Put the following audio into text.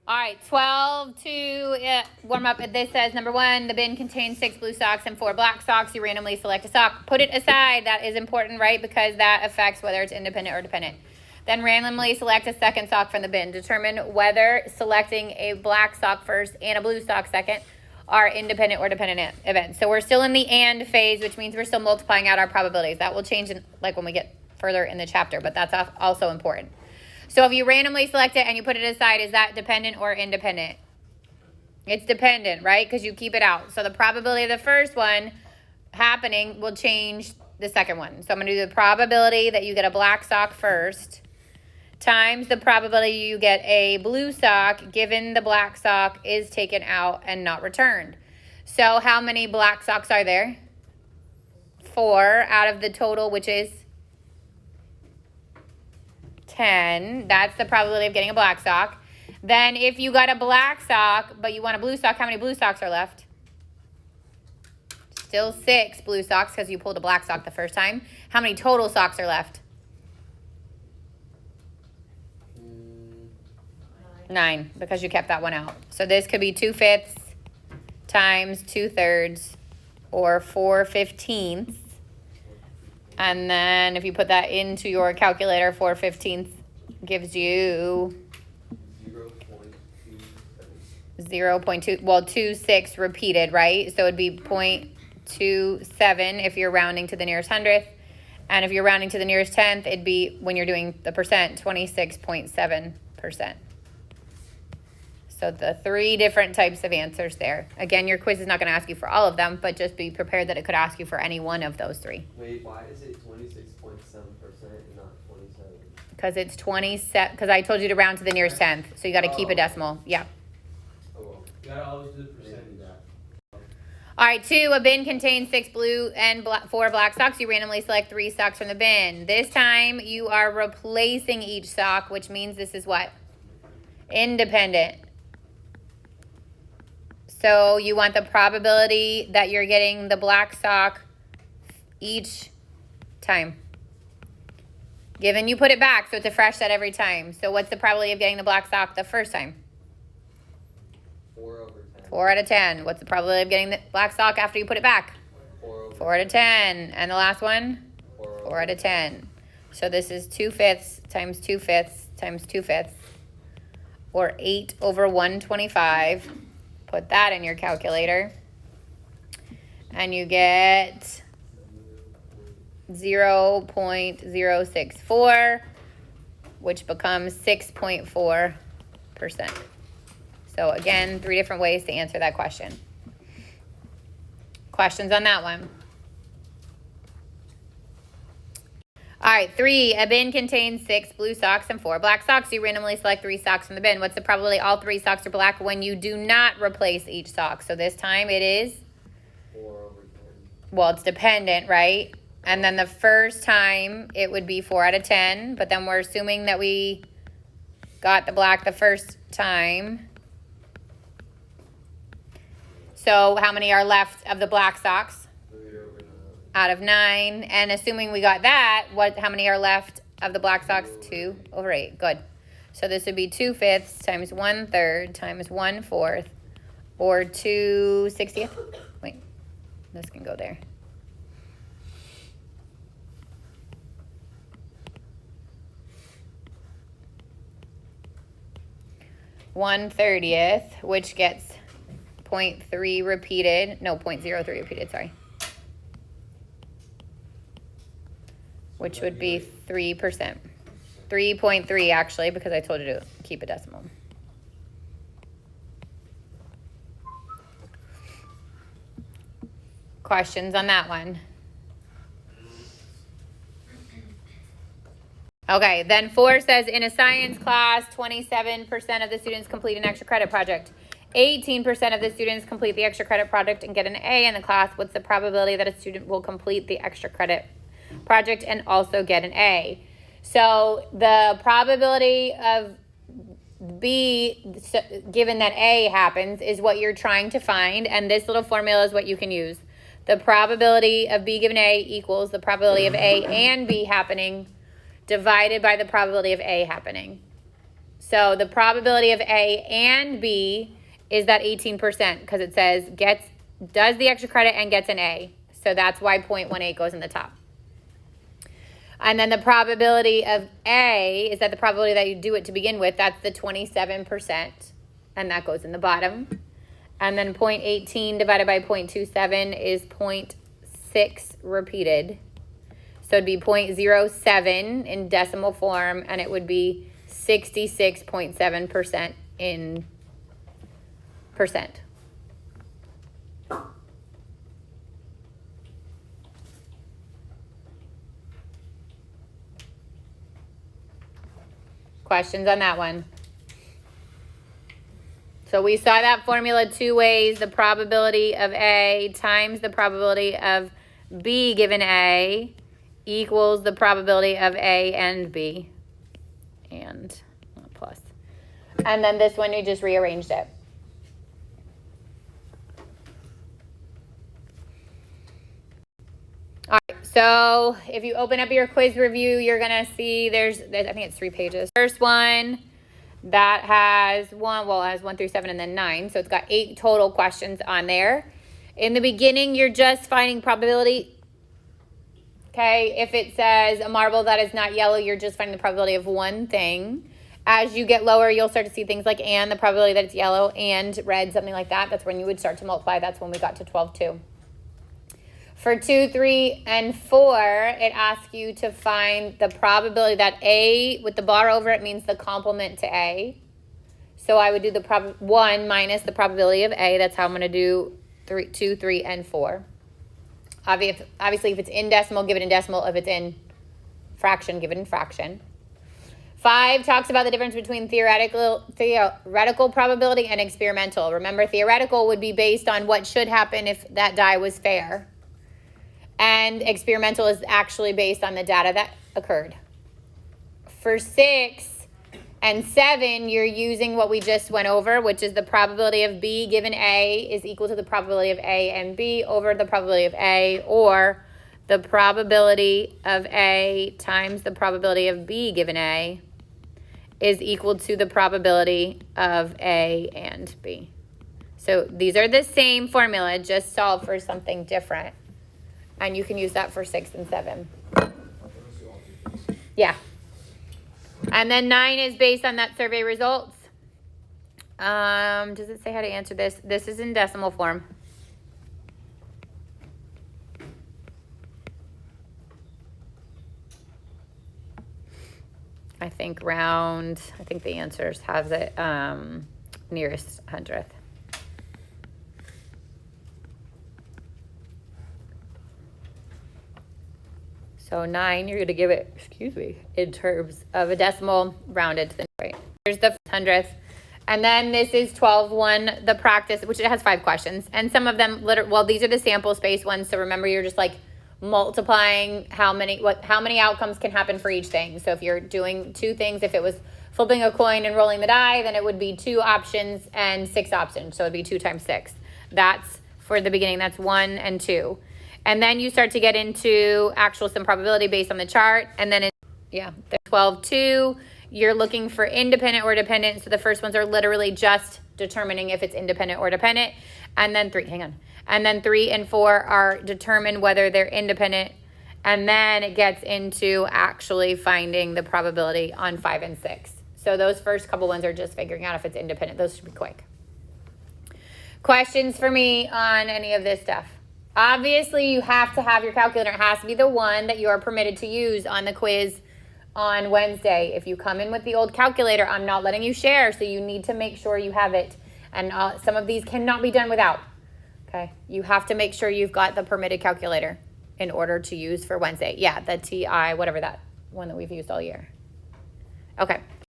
All right, 12 to warm up. This says, number 1, the bin contains 6 blue socks and 4 black socks. You randomly select a sock. Put it aside. That is important, right? Because that affects whether it's independent or dependent. Then randomly select a second sock from the bin. Determine whether selecting a black sock first and a blue sock second are independent or dependent events. So we're still in the and phase, which means we're still multiplying out our probabilities. That will change like when we get further in the chapter, but that's also important. So if you randomly select it and you put it aside, is that dependent or independent? It's dependent, right? Because you keep it out. So the probability of the first one happening will change the second one. So I'm going to do the probability that you get a black sock first times the probability you get a blue sock given the black sock is taken out and not returned. So how many black socks are there? 4 out of the total, which is 10. That's the probability of getting a black sock. Then if you got a black sock, but you want a blue sock, how many blue socks are left? Still 6 blue socks because you pulled a black sock the first time. How many total socks are left? 9, because you kept that one out. So this could be 2/5 times 2/3 or 4/15. And then if you put that into your calculator, 4/15 gives you 0.2, well, 26 repeated, right? So it'd be 0.27 if you're rounding to the nearest hundredth. And if you're rounding to the nearest tenth, it'd be, when you're doing the percent, 26.7%. So the 3 different types of answers there. Again, your quiz is not going to ask you for all of them, but just be prepared that it could ask you for any one of those 3. Wait, why is it 26.7% and not 27? Because it's 27, because I told you to round to the nearest tenth, so you got to keep a decimal. Yeah. Oh, well. You gotta always do the percentage. All right, 2, a bin contains 6 blue and 4 black socks. You randomly select 3 socks from the bin. This time you are replacing each sock, which means this is what? Independent. So you want the probability that you're getting the black sock each time. Given you put it back, so it's a fresh set every time. So what's the probability of getting the black sock the first time? 4/10. 4 out of 10. What's the probability of getting the black sock after you put it back? 4 out of 10. And the last one? 4 out of 10. So this is 2/5 times 2/5 times 2/5, or 8/125. Put that in your calculator. And you get 0.064, which becomes 6.4%. So again, 3 different ways to answer that question. Questions on that one? All right, 3, a bin contains 6 blue socks and 4 black socks. You randomly select 3 socks from the bin. What's the probability all 3 socks are black when you do not replace each sock? So this time it is? 4/10. Well, it's dependent, right? And then the first time it would be 4 out of 10, but then we're assuming that we got the black the first time. So how many are left of the black socks? 3/9. Out of 9. And assuming we got that, how many are left of the black socks? 2/8. Good. So this would be 2/5 times 1/3 times 1/4, or 2/60. Wait, this can go there. 1/30, which gets 0.3 repeated. No, 0.03 repeated, sorry. Which would be 3%. 3.3 actually, because I told you to keep a decimal. Questions on that one? Okay, then 4 says, in a science class, 27% of the students complete an extra credit project. 18% of the students complete the extra credit project and get an A in the class. What's the probability that a student will complete the extra credit project and also get an A? So the probability of B, given that A happens, is what you're trying to find, and this little formula is what you can use. The probability of B given A equals the probability of A and B happening divided by the probability of A happening. So the probability of A and B is that 18% because it says does the extra credit and gets an A. So that's why 0.18 goes in the top. And then the probability of A is that the probability that you do it to begin with, that's the 27%, and that goes in the bottom. And then 0.18 divided by 0.27 is 0.6 repeated. So it'd be 0.07 in decimal form, and it would be 66.7% in percent. Questions on that one? So we saw that formula two ways. The probability of A times the probability of B given A equals the probability of A and B. And plus. And then this one, you just rearranged it. All right, so if you open up your quiz review, you're going to see there's I think it's 3 pages. First one that has it has 1 through 7 and then 9. So it's got 8 total questions on there. In the beginning, you're just finding probability. Okay, if it says a marble that is not yellow, you're just finding the probability of one thing. As you get lower, you'll start to see things like and, the probability that it's yellow, and red, something like that. That's when you would start to multiply. That's when we got to 12, 2. For 2, 3, and 4, it asks you to find the probability that A, with the bar over it, means the complement to A. So I would do the 1 minus the probability of A. That's how I'm going to do 2, 3, and 4. Obviously, if it's in decimal, give it in decimal. If it's in fraction, give it in fraction. 5 talks about the difference between theoretical probability and experimental. Remember, theoretical would be based on what should happen if that die was fair. And experimental is actually based on the data that occurred. For 6 and 7, you're using what we just went over, which is the probability of B given A is equal to the probability of A and B over the probability of A, or the probability of A times the probability of B given A is equal to the probability of A and B. So these are the same formula, just solve for something different. And you can use that for 6 and 7. Yeah. And then 9 is based on that survey results. Does it say how to answer this? This is in decimal form. I think the answers has it nearest 100th. So 9, you're going to give it, in terms of a decimal rounded to the right. Here's the 100th. And then this is 12-1, the practice, which it has 5 questions. And some of them, these are the sample space ones. So remember, you're just like multiplying how many outcomes can happen for each thing. So if you're doing 2 things, if it was flipping a coin and rolling the die, then it would be 2 options and 6 options. So it'd be 2 times 6. That's for the beginning. That's 1 and 2. And then you start to get into some probability based on the chart. And then, the 12-2, you're looking for independent or dependent. So the first ones are literally just determining if it's independent or dependent. And then 3 and 4 are determine whether they're independent. And then it gets into actually finding the probability on 5 and 6. So those first couple ones are just figuring out if it's independent. Those should be quick. Questions for me on any of this stuff? Obviously, you have to have your calculator. It has to be the one that you are permitted to use on the quiz on Wednesday. If you come in with the old calculator, I'm not letting you share, so you need to make sure you have it. And some of these cannot be done without. Okay? You have to make sure you've got the permitted calculator in order to use for Wednesday. Yeah, the TI, whatever that one that we've used all year. Okay.